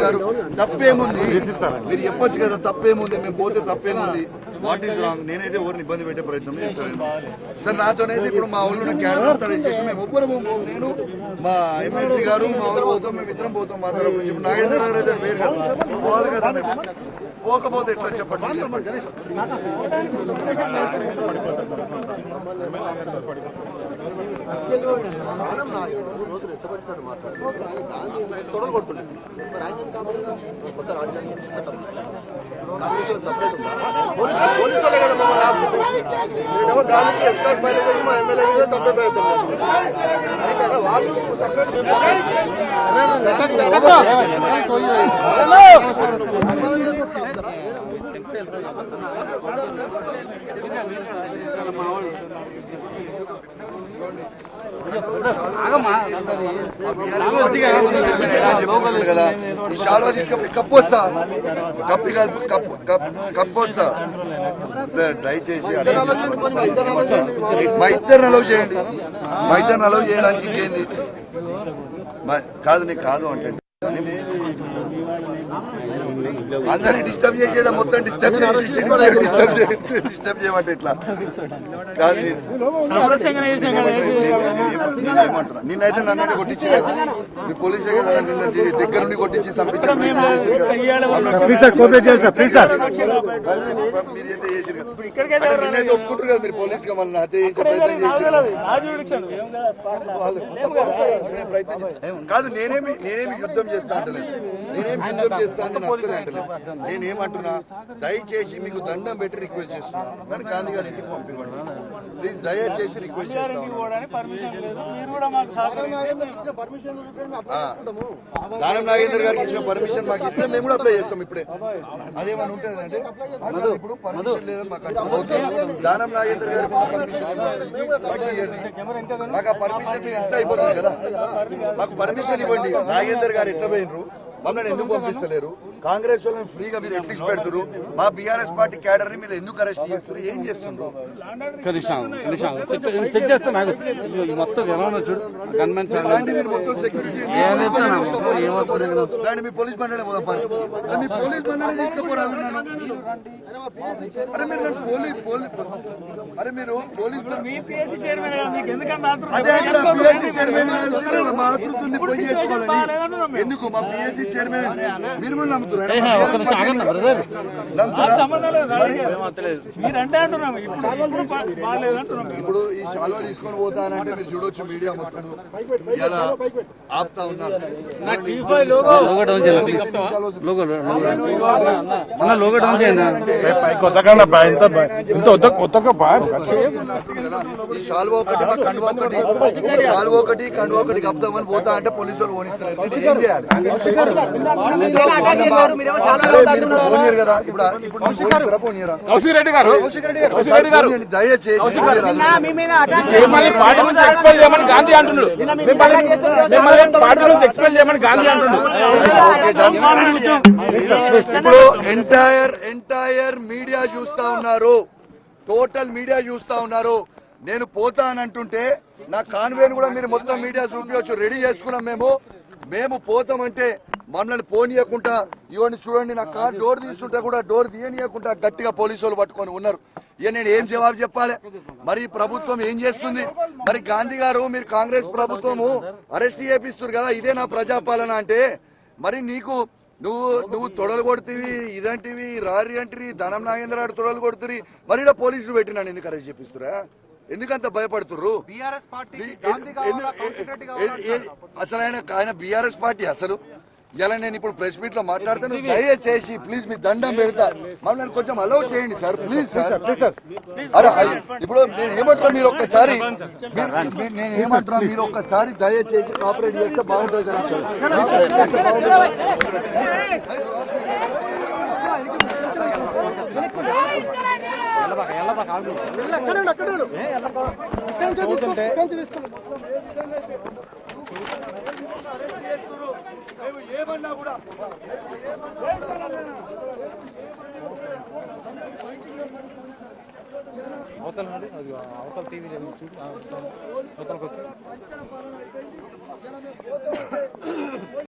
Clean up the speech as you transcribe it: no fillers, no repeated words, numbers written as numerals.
గారు తప్పేముంది, మీరు చెప్పొచ్చు కదా తప్పేముంది, మేము పోతే తప్పేముంది, వాట్ ఈస్ రాంగ్. నేనైతే ఎవరిని ఇబ్బంది పెట్టే ప్రయత్నం చేస్తాను సార్. నాతోనైతే ఇప్పుడు మా ఊళ్ళో క్యాడర్ అంతా చేసి మేము ఒక్కరు, నేను మా ఎమ్మెల్సీ గారు మా ఊరు పోతాం, మేము ఇద్దరం పోతాం. మా తరపు నుంచి ఇప్పుడు నాగేంద్ర అయితే వేరు కదా, పోవాలి కదా. మేము పోకపోతే ఎట్లా చెప్పండి. రోజు రెచ్చగొట్టినట్టు మాట్లాడుతున్నాడు. ఆయన గాంధీ తొడలు కొడుతున్నాడు. మరి ఆయన కొత్త రాజ్యాంగ చట్టం కాంగ్రెస్ సపరేట్ ఉందా? పోలీసు వాళ్ళే కదా మమ్మల్ని ఆపుతుందేమో. గాంధీకి ఎస్కాట్ ఫైల్ మా ఎమ్మెల్యే మీద చంపే ప్రయత్నం చేస్తున్నారు. వాళ్ళు సపరేట్ కదా. ఈ షాల్వా తీసుకపోయి కప్పొస్తా, కప్పొస్తా. దయచేసి మా ఇద్దరిని అలౌ చేయండి, మా ఇద్దరిని అలౌ చేయడానికి ఇంకేంది కాదు. నీకు కాదు అంటే అందరినీ డిస్టర్బ్ చేసేదా, మొత్తం డిస్టర్బ్ చేయమంటే ఇట్లా కాదు. నేనేమంటున్నా, నిన్నైతే నన్నైతే కొట్టించి కదా, మీ పోలీసే కదా నిన్న దగ్గర నుండి కొట్టించి చంపించారు. మీరైతే చేసారు కదా, నిన్నైతే ఒప్పుకుంటారు కదా మీరు పోలీస్ గా, మళ్ళీ అదే ప్రయత్నం చేసారు కాదు. నేనేమి యుద్ధం చేస్తా అంటలేదు, నేనేమి యుద్ధం చేస్తా అని నేను అస్సలు అంటలేదు. నేనేమంటున్నా, దయచేసి మీకు దండం పెట్టి రిక్వెస్ట్ చేస్తున్నా, నన్ను గాంధీ గారి ఇంటికి పంపివ్వండి ప్లీజ్, దయచేసి రిక్వెస్ట్ చేస్తాను. దానం నాగేందర్ గారికి ఇచ్చిన పర్మిషన్ మాకు ఇస్తే మేము కూడా అప్లై చేస్తాం ఇప్పుడే. అదేమని ఉంటుంది అంటే ఇప్పుడు పర్మిషన్ లేదని మాకు ఓకే. దానం నాగేందర్ గారికి పర్మిషన్ మాకు ఆ పర్మిషన్ మీరు ఇస్తే అయిపోతుంది కదా. మాకు పర్మిషన్ ఇవ్వండి. నాగేందర్ గారు ఎట్లా పోయినరు, మమ్మల్ని ఎందుకు పంపిస్తలేరు, కాంగ్రెస్ వాళ్ళని ఫ్రీగా మీరు ఎట్లిక్స్ పెడుతున్నారు, మా బీఆర్ఎస్ పార్టీ క్యాడర్ ని మీరు ఎందుకు అరెస్ట్ చేస్తున్నారు, ఏం చేస్తున్నారు? మొత్తం సెక్యూరిటీ మీ పోలీస్ బండి మీ పోలీస్ బండి తీసుకుపోరాదు. అరే మీరు అరే మీరు పోలీస్ అదే పిఎస్సీ చైర్మన్ మాతృతుంది పోయి చేసుకోవాలని ఎందుకు? మా పిఎస్సీ చైర్మన్ మీరు కూడా నమ్ముతున్నారు. ఇప్పుడు ఈ శాల్వా తీసుకొని పోతానంటే మీరు చూడొచ్చు, మీడియా మొత్తం ఇలా ఆపుతా ఉన్నారు. ఈ శాల్వా ఒకటి మా కండువా ఒకటి, శాల్వా ఒకటి కండువా ఒకటి కప్తామని పోతా అంటే పోలీసు వాళ్ళు ఓనిస్తారు. ఏం చేయాలి? పోనీరు కదా. ఇప్పుడు పోనీరా దయచేసి ఇప్పుడు ఎంటైర్ మీడియా చూస్తా ఉన్నారు, టోటల్ మీడియా చూస్తా ఉన్నారు. నేను పోతా అని అంటుంటే నా కాన్వేని కూడా మీరు మొత్తం మీడియా చూపించవచ్చు. రెడీ చేసుకున్నాం మేము పోతామంటే మమ్మల్ని పోనీయకుండా ఇవన్నీ చూడండి, నా కార్ డోర్ తీస్తుంటే కూడా డోర్ తీయనీయకుండా గట్టిగా పోలీసు వాళ్ళు పట్టుకొని ఉన్నారు. ఇక నేను ఏం జవాబు చెప్పాలి? మరి ప్రభుత్వం ఏం చేస్తుంది? మరి గాంధీ గారు మీరు కాంగ్రెస్ ప్రభుత్వము అరెస్ట్ చేపిస్తారు కదా, ఇదే నా ప్రజాపాలన అంటే మరి నీకు నువ్వు తొడలు కొడుతీవి, ఇదంటివి రారి అంటివి, ధనం నాగేంద్ర తొడలు కొడుతుంది, మరి ఇలా పోలీసులు పెట్టినాను ఎందుకు అరెస్ట్ చేపిస్తురా? ఎందుకంత భయపడుతుర్రు? అసలు ఆయన బీఆర్ఎస్ పార్టీ అసలు ఇలా నేను ఇప్పుడు ప్రెస్ మీట్ లో మాట్లాడుతాను. దయచేసి ప్లీజ్ మీ దండం పెడతా, మమ్మల్ని కొంచెం అలౌ చేయండి సార్, ప్లీజ్ సార్. అరే ఇప్పుడు నేను ఏమంటున్నా, మీరు ఒక్కసారి దయచేసి కోఆపరేట్ చేస్తే బాగుంటుంది కదా. మేము ఏమన్నా కూడా అవతల టీవీ అవతలకి వచ్చి